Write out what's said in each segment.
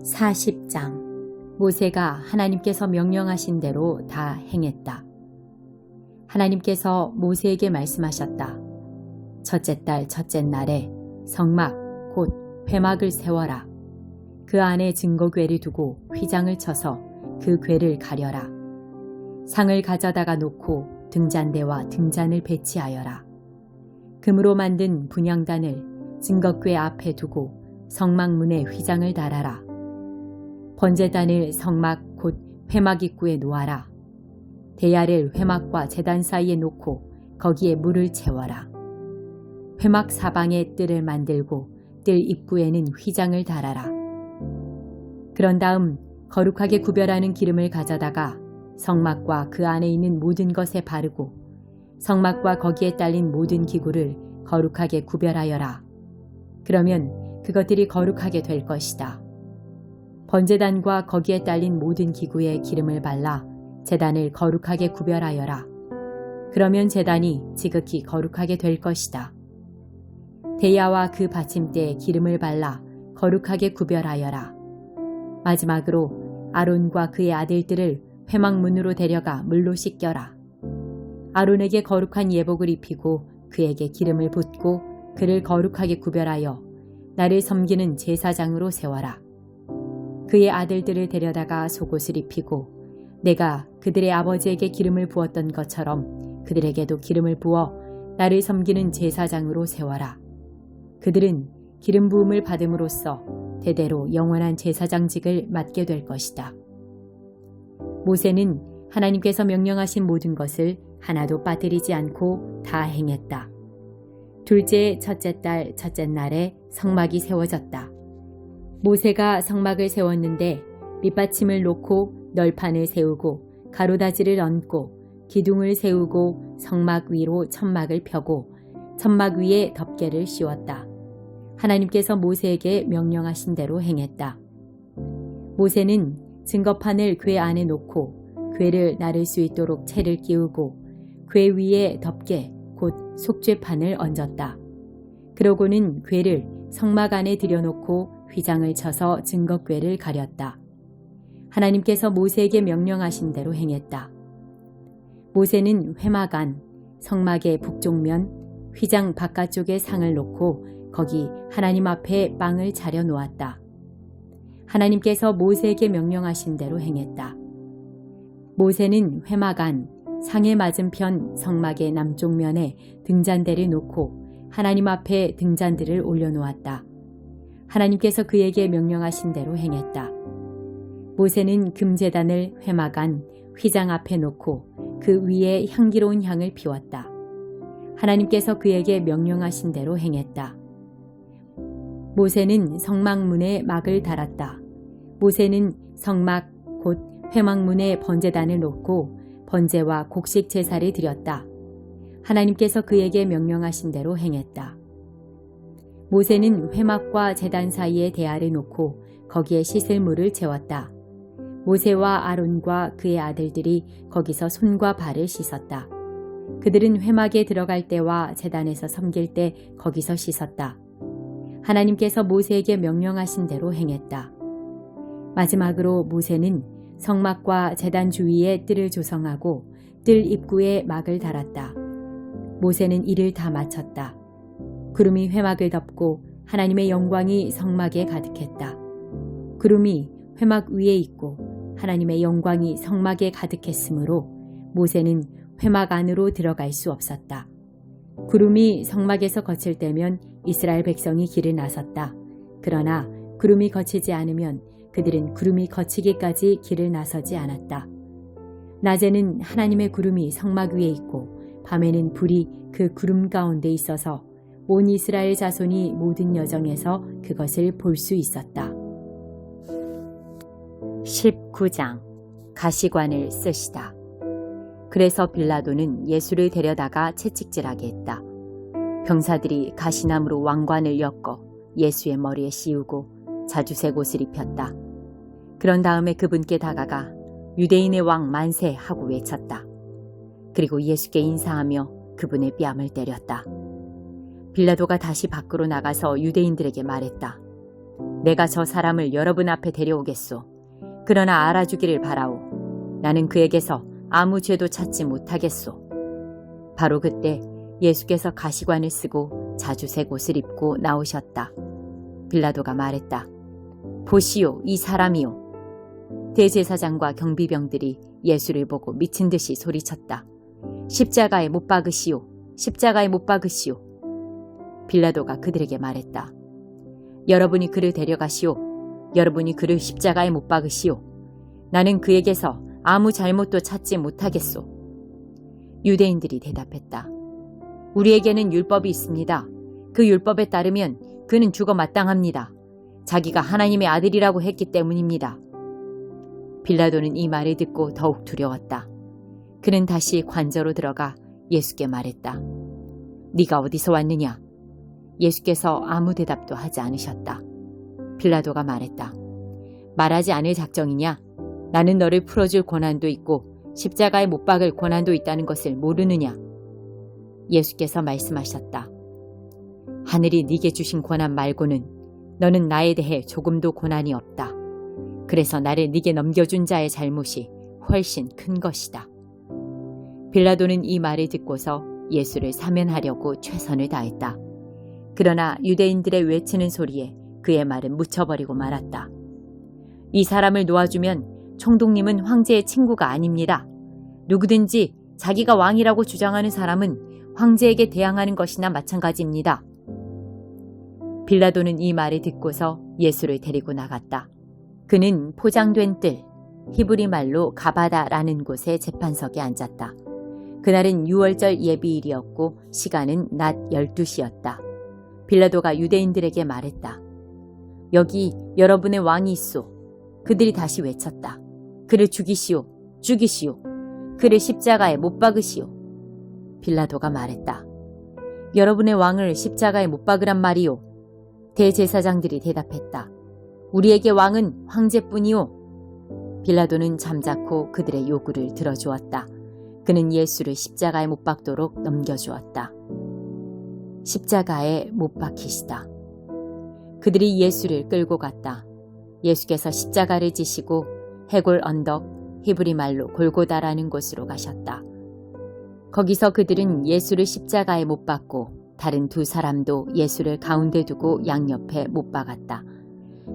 40장. 모세가 하나님께서 명령하신 대로 다 행했다. 하나님께서 모세에게 말씀하셨다. 첫째 달 첫째 날에 성막 곧 회막을 세워라. 그 안에 증거궤를 두고 휘장을 쳐서 그 궤를 가려라. 상을 가져다가 놓고 등잔대와 등잔을 배치하여라. 금으로 만든 분향단을 증거궤 앞에 두고 성막문에 휘장을 달아라. 번제단을 성막 곧 회막 입구에 놓아라. 대야를 회막과 제단 사이에 놓고 거기에 물을 채워라. 회막 사방에 뜰을 만들고 뜰 입구에는 휘장을 달아라. 그런 다음 거룩하게 구별하는 기름을 가져다가 성막과 그 안에 있는 모든 것에 바르고 성막과 거기에 딸린 모든 기구를 거룩하게 구별하여라. 그러면 그것들이 거룩하게 될 것이다. 번제단과 거기에 딸린 모든 기구에 기름을 발라 제단을 거룩하게 구별하여라. 그러면 제단이 지극히 거룩하게 될 것이다. 대야와 그 받침대에 기름을 발라 거룩하게 구별하여라. 마지막으로 아론과 그의 아들들을 회막문으로 데려가 물로 씻겨라. 아론에게 거룩한 예복을 입히고 그에게 기름을 붓고 그를 거룩하게 구별하여 나를 섬기는 제사장으로 세워라. 그의 아들들을 데려다가 속옷을 입히고 내가 그들의 아버지에게 기름을 부었던 것처럼 그들에게도 기름을 부어 나를 섬기는 제사장으로 세워라. 그들은 기름 부음을 받음으로써 대대로 영원한 제사장직을 맡게 될 것이다. 모세는 하나님께서 명령하신 모든 것을 하나도 빠뜨리지 않고 다 행했다. 둘째 첫째 달 첫째 날에 성막이 세워졌다. 모세가 성막을 세웠는데 밑받침을 놓고 널판을 세우고 가로다지를 얹고 기둥을 세우고 성막 위로 천막을 펴고 천막 위에 덮개를 씌웠다. 하나님께서 모세에게 명령하신 대로 행했다. 모세는 증거판을 궤 안에 놓고 궤를 나를 수 있도록 채를 끼우고 궤 위에 덮개 곧 속죄판을 얹었다. 그러고는 궤를 성막 안에 들여놓고 휘장을 쳐서 증거궤를 가렸다. 하나님께서 모세에게 명령하신 대로 행했다. 모세는 회막 안, 성막의 북쪽면, 휘장 바깥쪽에 상을 놓고 거기 하나님 앞에 빵을 차려 놓았다. 하나님께서 모세에게 명령하신 대로 행했다. 모세는 회막 안, 상의 맞은편 성막의 남쪽 면에 등잔대를 놓고 하나님 앞에 등잔들을 올려놓았다. 하나님께서 그에게 명령하신 대로 행했다. 모세는 금제단을 회막 안 휘장 앞에 놓고 그 위에 향기로운 향을 피웠다. 하나님께서 그에게 명령하신 대로 행했다. 모세는 성막문에 막을 달았다. 모세는 성막 곧 회막문에 번제단을 놓고 번제와 곡식 제사를 드렸다. 하나님께서 그에게 명령하신 대로 행했다. 모세는 회막과 제단 사이에 대야를 놓고 거기에 씻을 물을 채웠다. 모세와 아론과 그의 아들들이 거기서 손과 발을 씻었다. 그들은 회막에 들어갈 때와 제단에서 섬길 때 거기서 씻었다. 하나님께서 모세에게 명령하신 대로 행했다. 마지막으로 모세는 성막과 제단 주위에 뜰을 조성하고 뜰 입구에 막을 달았다. 모세는 이를 다 마쳤다. 구름이 회막을 덮고 하나님의 영광이 성막에 가득했다. 구름이 회막 위에 있고 하나님의 영광이 성막에 가득했으므로 모세는 회막 안으로 들어갈 수 없었다. 구름이 성막에서 거칠 때면 이스라엘 백성이 길을 나섰다. 그러나 구름이 거치지 않으면 그들은 구름이 거치기까지 길을 나서지 않았다. 낮에는 하나님의 구름이 성막 위에 있고 밤에는 불이 그 구름 가운데 있어서 온 이스라엘 자손이 모든 여정에서 그것을 볼 수 있었다. 19장. 가시관을 쓰시다. 그래서 빌라도는 예수를 데려다가 채찍질하게 했다. 병사들이 가시나무로 왕관을 엮어 예수의 머리에 씌우고 자주색 옷을 입혔다. 그런 다음에 그분께 다가가 유대인의 왕 만세 하고 외쳤다. 그리고 예수께 인사하며 그분의 뺨을 때렸다. 빌라도가 다시 밖으로 나가서 유대인들에게 말했다. 내가 저 사람을 여러분 앞에 데려오겠소. 그러나 알아주기를 바라오. 나는 그에게서 아무 죄도 찾지 못하겠소. 바로 그때 예수께서 가시관을 쓰고 자주색 옷을 입고 나오셨다. 빌라도가 말했다. 보시오, 이 사람이요. 대제사장과 경비병들이 예수를 보고 미친 듯이 소리쳤다. 십자가에 못 박으시오. 십자가에 못 박으시오. 빌라도가 그들에게 말했다. 여러분이 그를 데려가시오. 여러분이 그를 십자가에 못 박으시오. 나는 그에게서 아무 잘못도 찾지 못하겠소. 유대인들이 대답했다. 우리에게는 율법이 있습니다. 그 율법에 따르면 그는 죽어 마땅합니다. 자기가 하나님의 아들이라고 했기 때문입니다. 빌라도는 이 말을 듣고 더욱 두려웠다. 그는 다시 관저로 들어가 예수께 말했다. 네가 어디서 왔느냐? 예수께서 아무 대답도 하지 않으셨다. 빌라도가 말했다. 말하지 않을 작정이냐? 나는 너를 풀어줄 권한도 있고 십자가에 못 박을 권한도 있다는 것을 모르느냐? 예수께서 말씀하셨다. 하늘이 네게 주신 권한 말고는 너는 나에 대해 조금도 권한이 없다. 그래서 나를 네게 넘겨준 자의 잘못이 훨씬 큰 것이다. 빌라도는 이 말을 듣고서 예수를 사면하려고 최선을 다했다. 그러나 유대인들의 외치는 소리에 그의 말은 묻혀버리고 말았다. 이 사람을 놓아주면 총독님은 황제의 친구가 아닙니다. 누구든지 자기가 왕이라고 주장하는 사람은 황제에게 대항하는 것이나 마찬가지입니다. 빌라도는 이 말을 듣고서 예수를 데리고 나갔다. 그는 포장된 뜰, 히브리 말로 가바다라는 곳에 재판석에 앉았다. 그날은 유월절 예비일이었고 시간은 낮 12시였다. 빌라도가 유대인들에게 말했다. 여기 여러분의 왕이 있소. 그들이 다시 외쳤다. 그를 죽이시오. 죽이시오. 그를 십자가에 못 박으시오. 빌라도가 말했다. 여러분의 왕을 십자가에 못 박으란 말이오. 대제사장들이 대답했다. 우리에게 왕은 황제뿐이오. 빌라도는 잠자코 그들의 요구를 들어주었다. 그는 예수를 십자가에 못 박도록 넘겨주었다. 십자가에 못 박히시다. 그들이 예수를 끌고 갔다. 예수께서 십자가를 지시고 해골 언덕, 히브리 말로 골고다라는 곳으로 가셨다. 거기서 그들은 예수를 십자가에 못 박고 다른 두 사람도 예수를 가운데 두고 양옆에 못 박았다.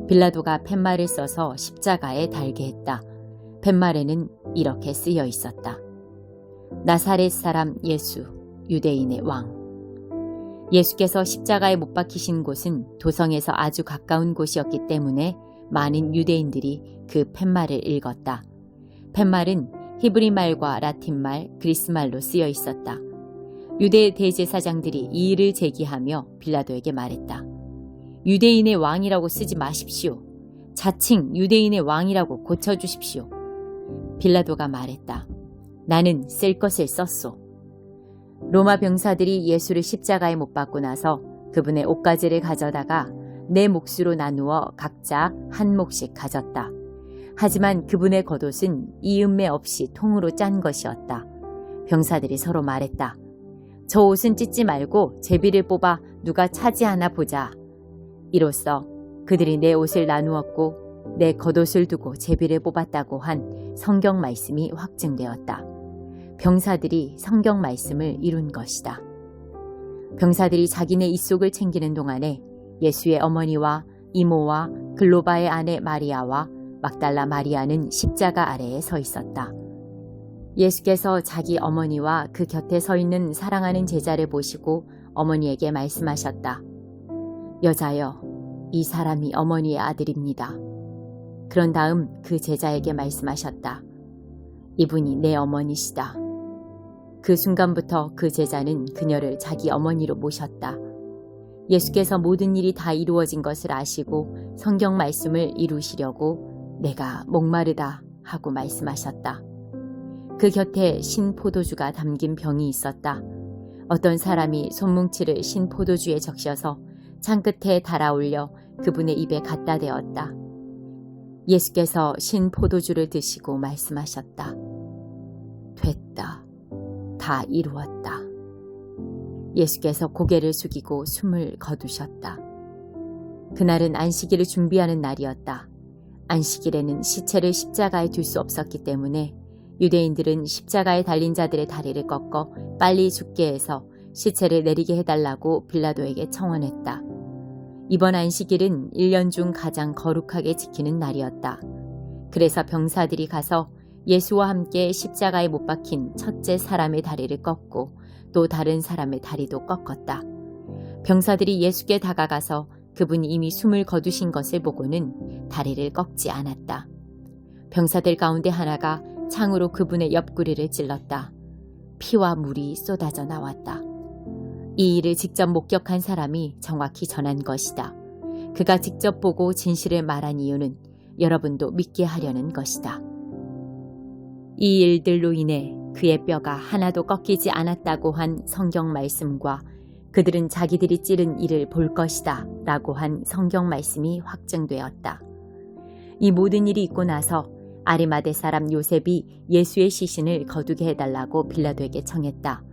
빌라도가 팻말을 써서 십자가에 달게 했다. 팻말에는 이렇게 쓰여 있었다. 나사렛 사람 예수, 유대인의 왕. 예수께서 십자가에 못 박히신 곳은 도성에서 아주 가까운 곳이었기 때문에 많은 유대인들이 그 팻말을 읽었다. 팻말은 히브리 말과 라틴 말, 그리스 말로 쓰여 있었다. 유대 대제사장들이 이 일을 제기하며 빌라도에게 말했다. 유대인의 왕이라고 쓰지 마십시오. 자칭 유대인의 왕이라고 고쳐주십시오. 빌라도가 말했다. 나는 쓸 것을 썼소. 로마 병사들이 예수를 십자가에 못 박고 나서 그분의 옷가지를 가져다가 네 몫으로 나누어 각자 한 몫씩 가졌다. 하지만 그분의 겉옷은 이음매 없이 통으로 짠 것이었다. 병사들이 서로 말했다. 저 옷은 찢지 말고 제비를 뽑아 누가 차지하나 보자. 이로써 그들이 내 옷을 나누었고 내 겉옷을 두고 제비를 뽑았다고 한 성경 말씀이 확증되었다. 병사들이 성경 말씀을 이룬 것이다. 병사들이 자기네 입속을 챙기는 동안에 예수의 어머니와 이모와 글로바의 아내 마리아와 막달라 마리아는 십자가 아래에 서 있었다. 예수께서 자기 어머니와 그 곁에 서 있는 사랑하는 제자를 보시고 어머니에게 말씀하셨다. 여자여, 이 사람이 어머니의 아들입니다. 그런 다음 그 제자에게 말씀하셨다. 이분이 내 어머니시다. 그 순간부터 그 제자는 그녀를 자기 어머니로 모셨다. 예수께서 모든 일이 다 이루어진 것을 아시고 성경 말씀을 이루시려고 내가 목마르다 하고 말씀하셨다. 그 곁에 신포도주가 담긴 병이 있었다. 어떤 사람이 손뭉치를 신포도주에 적셔서 창끝에 달아올려 그분의 입에 갖다 대었다. 예수께서 신포도주를 드시고 말씀하셨다. 됐다. 다 이루었다. 예수께서 고개를 숙이고 숨을 거두셨다. 그날은 안식일을 준비하는 날이었다. 안식일에는 시체를 십자가에 둘 수 없었기 때문에 유대인들은 십자가에 달린 자들의 다리를 꺾어 빨리 죽게 해서 시체를 내리게 해달라고 빌라도에게 청원했다. 이번 안식일은 1년 중 가장 거룩하게 지키는 날이었다. 그래서 병사들이 가서 예수와 함께 십자가에 못 박힌 첫째 사람의 다리를 꺾고 또 다른 사람의 다리도 꺾었다. 병사들이 예수께 다가가서 그분이 이미 숨을 거두신 것을 보고는 다리를 꺾지 않았다. 병사들 가운데 하나가 창으로 그분의 옆구리를 찔렀다. 피와 물이 쏟아져 나왔다. 이 일을 직접 목격한 사람이 정확히 전한 것이다. 그가 직접 보고 진실을 말한 이유는 여러분도 믿게 하려는 것이다. 이 일들로 인해 그의 뼈가 하나도 꺾이지 않았다고 한 성경 말씀과 그들은 자기들이 찌른 이를 볼 것이다 라고 한 성경 말씀이 확증되었다. 이 모든 일이 있고 나서 아리마대 사람 요셉이 예수의 시신을 거두게 해달라고 빌라도에게 청했다.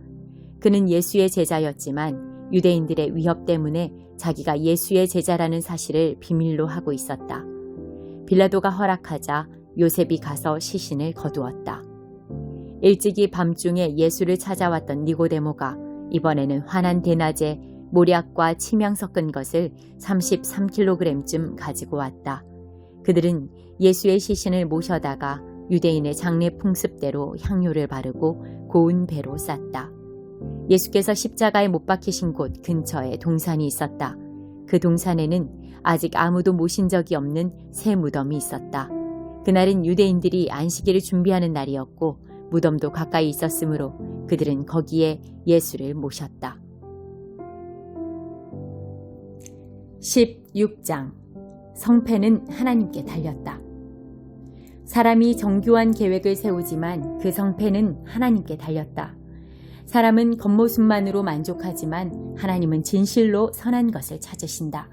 그는 예수의 제자였지만 유대인들의 위협 때문에 자기가 예수의 제자라는 사실을 비밀로 하고 있었다. 빌라도가 허락하자 요셉이 가서 시신을 거두었다. 일찍이 밤중에 예수를 찾아왔던 니고데모가 이번에는 환한 대낮에 모략과 침향 섞은 것을 33kg쯤 가지고 왔다. 그들은 예수의 시신을 모셔다가 유대인의 장례 풍습대로 향료를 바르고 고운 배로 쌌다. 예수께서 십자가에 못 박히신 곳 근처에 동산이 있었다. 그 동산에는 아직 아무도 모신 적이 없는 새 무덤이 있었다. 그날은 유대인들이 안식일을 준비하는 날이었고 무덤도 가까이 있었으므로 그들은 거기에 예수를 모셨다. 16장 성패는 하나님께 달렸다. 사람이 정교한 계획을 세우지만 그 성패는 하나님께 달렸다. 사람은 겉모습만으로 만족하지만 하나님은 진실로 선한 것을 찾으신다.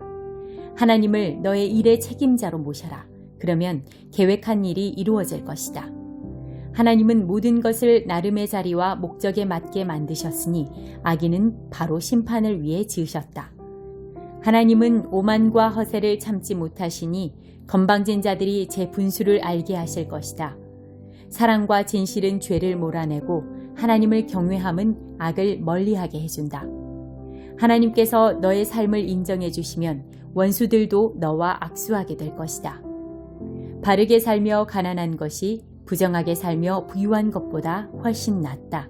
하나님을 너의 일의 책임자로 모셔라. 그러면 계획한 일이 이루어질 것이다. 하나님은 모든 것을 나름의 자리와 목적에 맞게 만드셨으니 악인은 바로 심판을 위해 지으셨다. 하나님은 오만과 허세를 참지 못하시니 건방진 자들이 제 분수를 알게 하실 것이다. 사랑과 진실은 죄를 몰아내고 하나님을 경외함은 악을 멀리하게 해준다. 하나님께서 너의 삶을 인정해 주시면 원수들도 너와 악수하게 될 것이다. 바르게 살며 가난한 것이 부정하게 살며 부유한 것보다 훨씬 낫다.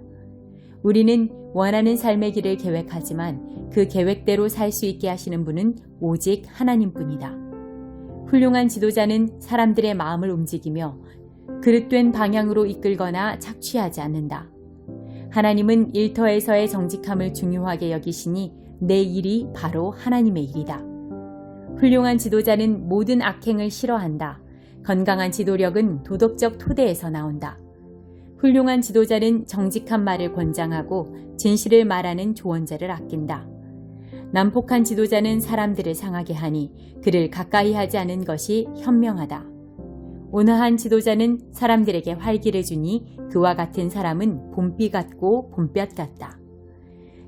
우리는 원하는 삶의 길을 계획하지만 그 계획대로 살 수 있게 하시는 분은 오직 하나님뿐이다. 훌륭한 지도자는 사람들의 마음을 움직이며 그릇된 방향으로 이끌거나 착취하지 않는다. 하나님은 일터에서의 정직함을 중요하게 여기시니 내 일이 바로 하나님의 일이다. 훌륭한 지도자는 모든 악행을 싫어한다. 건강한 지도력은 도덕적 토대에서 나온다. 훌륭한 지도자는 정직한 말을 권장하고 진실을 말하는 조언자를 아낀다. 난폭한 지도자는 사람들을 상하게 하니 그를 가까이 하지 않은 것이 현명하다. 온화한 지도자는 사람들에게 활기를 주니 그와 같은 사람은 봄비 같고 봄볕 같다.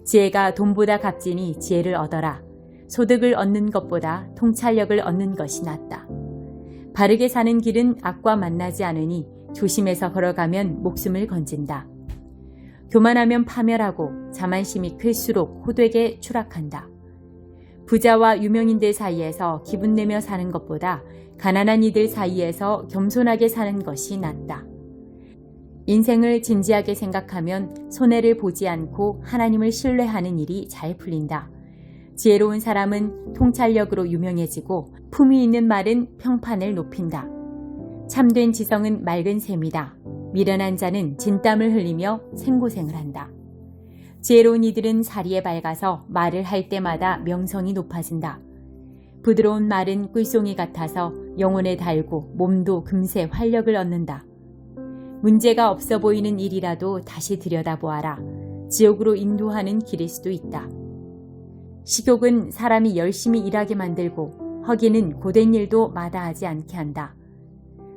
지혜가 돈보다 값지니 지혜를 얻어라. 소득을 얻는 것보다 통찰력을 얻는 것이 낫다. 바르게 사는 길은 악과 만나지 않으니 조심해서 걸어가면 목숨을 건진다. 교만하면 파멸하고 자만심이 클수록 호되게 추락한다. 부자와 유명인들 사이에서 기분 내며 사는 것보다 가난한 이들 사이에서 겸손하게 사는 것이 낫다. 인생을 진지하게 생각하면 손해를 보지 않고 하나님을 신뢰하는 일이 잘 풀린다. 지혜로운 사람은 통찰력으로 유명해지고 품위 있는 말은 평판을 높인다. 참된 지성은 맑은 샘이다. 미련한 자는 진땀을 흘리며 생고생을 한다. 지혜로운 이들은 사리에 밝아서 말을 할 때마다 명성이 높아진다. 부드러운 말은 꿀송이 같아서 영혼에 달고 몸도 금세 활력을 얻는다. 문제가 없어 보이는 일이라도 다시 들여다보아라. 지옥으로 인도하는 길일 수도 있다. 식욕은 사람이 열심히 일하게 만들고 허기는 고된 일도 마다하지 않게 한다.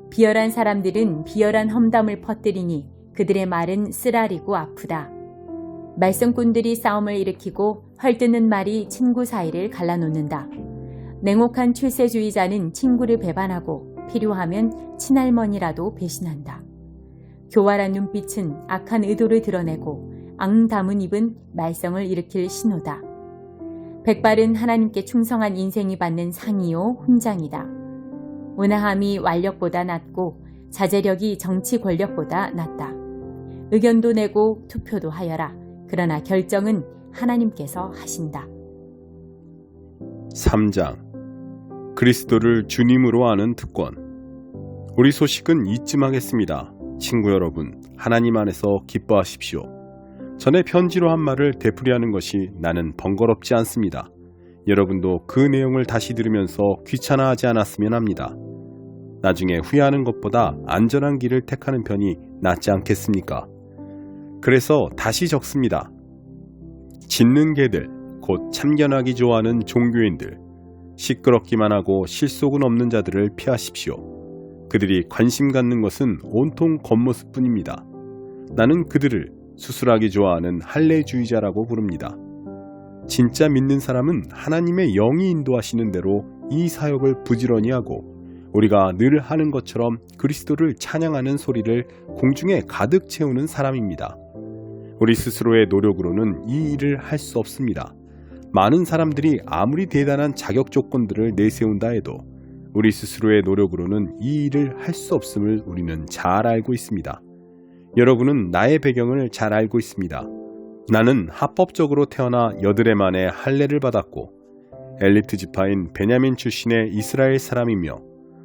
비열한 사람들은 비열한 험담을 퍼뜨리니 그들의 말은 쓰라리고 아프다. 말썽꾼들이 싸움을 일으키고 헐뜯는 말이 친구 사이를 갈라놓는다. 냉혹한 출세주의자는 친구를 배반하고 필요하면 친할머니라도 배신한다. 교활한 눈빛은 악한 의도를 드러내고 앙담은 입은 말썽을 일으킬 신호다. 백발은 하나님께 충성한 인생이 받는 상이요 훈장이다. 온화함이 완력보다 낫고 자제력이 정치 권력보다 낫다. 의견도 내고 투표도 하여라. 그러나 결정은 하나님께서 하신다. 3장 그리스도를 주님으로 아는 특권. 우리 소식은 이쯤 하겠습니다. 친구 여러분, 하나님 안에서 기뻐하십시오. 전에 편지로 한 말을 되풀이하는 것이 나는 번거롭지 않습니다. 여러분도 그 내용을 다시 들으면서 귀찮아하지 않았으면 합니다. 나중에 후회하는 것보다 안전한 길을 택하는 편이 낫지 않겠습니까? 그래서 다시 적습니다. 짖는 개들, 곧 참견하기 좋아하는 종교인들, 시끄럽기만 하고 실속은 없는 자들을 피하십시오. 그들이 관심 갖는 것은 온통 겉모습뿐입니다. 나는 그들을 수술하기 좋아하는 할례주의자라고 부릅니다. 진짜 믿는 사람은 하나님의 영이 인도하시는 대로 이 사역을 부지런히 하고 우리가 늘 하는 것처럼 그리스도를 찬양하는 소리를 공중에 가득 채우는 사람입니다. 우리 스스로의 노력으로는 이 일을 할 수 없습니다. 많은 사람들이 아무리 대단한 자격 조건들을 내세운다 해도 우리 스스로의 노력으로는 이 일을 할 수 없음을 우리는 잘 알고 있습니다. 여러분은 나의 배경을 잘 알고 있습니다. 나는 합법적으로 태어나 8해 만에 할례를 받았고 엘리트 지파인 베냐민 출신의 이스라엘 사람이며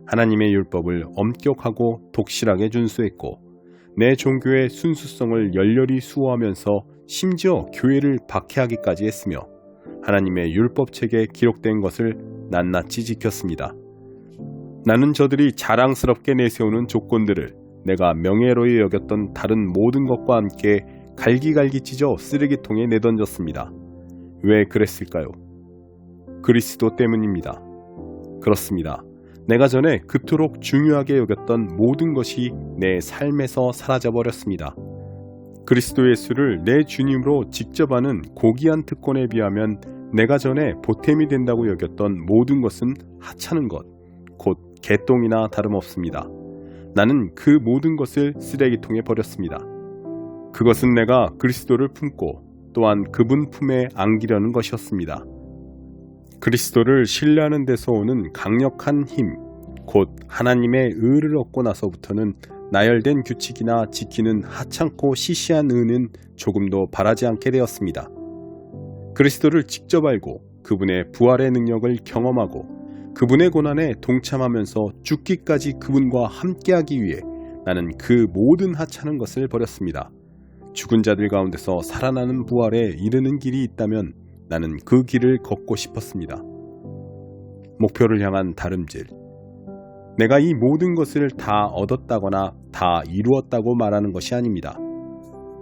하나님의 율법을 엄격하고 독실하게 준수했고 내 종교의 순수성을 열렬히 수호하면서 심지어 교회를 박해하기까지 했으며 하나님의 율법책에 기록된 것을 낱낱이 지켰습니다. 나는 저들이 자랑스럽게 내세우는 조건들을 내가 명예로이 여겼던 다른 모든 것과 함께 갈기갈기 찢어 쓰레기통에 내던졌습니다. 왜 그랬을까요? 그리스도 때문입니다. 그렇습니다. 내가 전에 그토록 중요하게 여겼던 모든 것이 내 삶에서 사라져버렸습니다. 그리스도 예수를 내 주님으로 직접 아는 고귀한 특권에 비하면 내가 전에 보탬이 된다고 여겼던 모든 것은 하찮은 것, 곧 개똥이나 다름없습니다. 나는 그 모든 것을 쓰레기통에 버렸습니다. 그것은 내가 그리스도를 품고 또한 그분 품에 안기려는 것이었습니다. 그리스도를 신뢰하는 데서 오는 강력한 힘, 곧 하나님의 의를 얻고 나서부터는 나열된 규칙이나 지키는 하찮고 시시한 의는 조금도 바라지 않게 되었습니다. 그리스도를 직접 알고 그분의 부활의 능력을 경험하고 그분의 고난에 동참하면서 죽기까지 그분과 함께하기 위해 나는 그 모든 하찮은 것을 버렸습니다. 죽은 자들 가운데서 살아나는 부활에 이르는 길이 있다면 나는 그 길을 걷고 싶었습니다. 목표를 향한 다름질. 내가 이 모든 것을 다 얻었다거나 다 이루었다고 말하는 것이 아닙니다.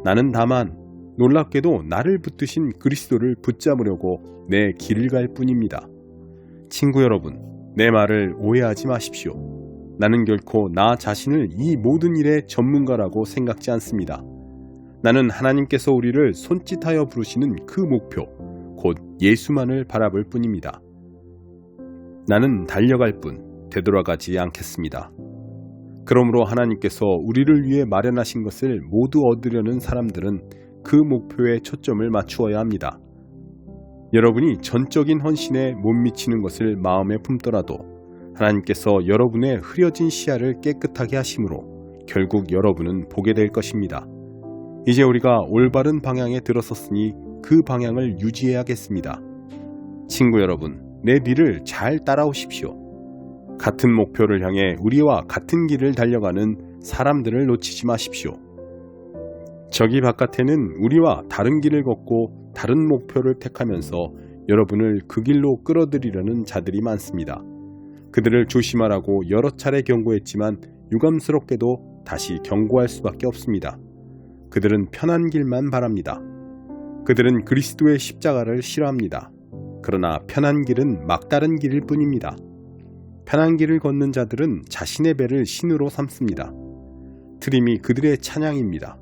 나는 다만 놀랍게도 나를 붙드신 그리스도를 붙잡으려고 내 길을 갈 뿐입니다. 친구 여러분, 내 말을 오해하지 마십시오. 나는 결코 나 자신을 이 모든 일의 전문가라고 생각지 않습니다. 나는 하나님께서 우리를 손짓하여 부르시는 그 목표, 곧 예수만을 바라볼 뿐입니다. 나는 달려갈 뿐 되돌아가지 않겠습니다. 그러므로 하나님께서 우리를 위해 마련하신 것을 모두 얻으려는 사람들은 그 목표에 초점을 맞추어야 합니다. 여러분이 전적인 헌신에 못 미치는 것을 마음에 품더라도 하나님께서 여러분의 흐려진 시야를 깨끗하게 하심으로 결국 여러분은 보게 될 것입니다. 이제 우리가 올바른 방향에 들어섰으니 그 방향을 유지해야겠습니다. 친구 여러분, 내 뒤를 잘 따라오십시오. 같은 목표를 향해 우리와 같은 길을 달려가는 사람들을 놓치지 마십시오. 저기 바깥에는 우리와 다른 길을 걷고 다른 목표를 택하면서 여러분을 그 길로 끌어들이려는 자들이 많습니다. 그들을 조심하라고 여러 차례 경고했지만 유감스럽게도 다시 경고할 수밖에 없습니다. 그들은 편한 길만 바랍니다. 그들은 그리스도의 십자가를 싫어합니다. 그러나 편한 길은 막다른 길일 뿐입니다. 편한 길을 걷는 자들은 자신의 배를 신으로 삼습니다. 트림이 그들의 찬양입니다.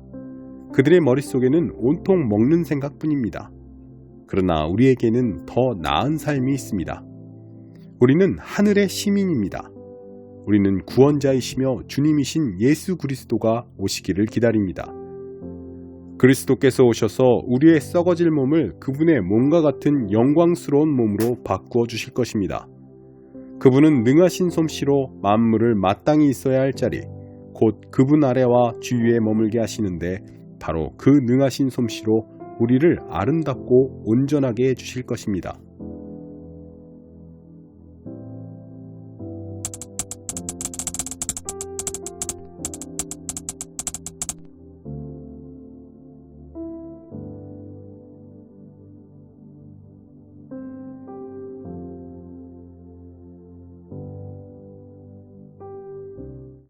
그들의 머릿속에는 온통 먹는 생각뿐입니다. 그러나 우리에게는 더 나은 삶이 있습니다. 우리는 하늘의 시민입니다. 우리는 구원자이시며 주님이신 예수 그리스도가 오시기를 기다립니다. 그리스도께서 오셔서 우리의 썩어질 몸을 그분의 몸과 같은 영광스러운 몸으로 바꾸어 주실 것입니다. 그분은 능하신 솜씨로 만물을 마땅히 있어야 할 자리, 곧 그분 아래와 주위에 머물게 하시는데 바로 그 능하신 솜씨로 우리를 아름답고 온전하게 해주실 것입니다.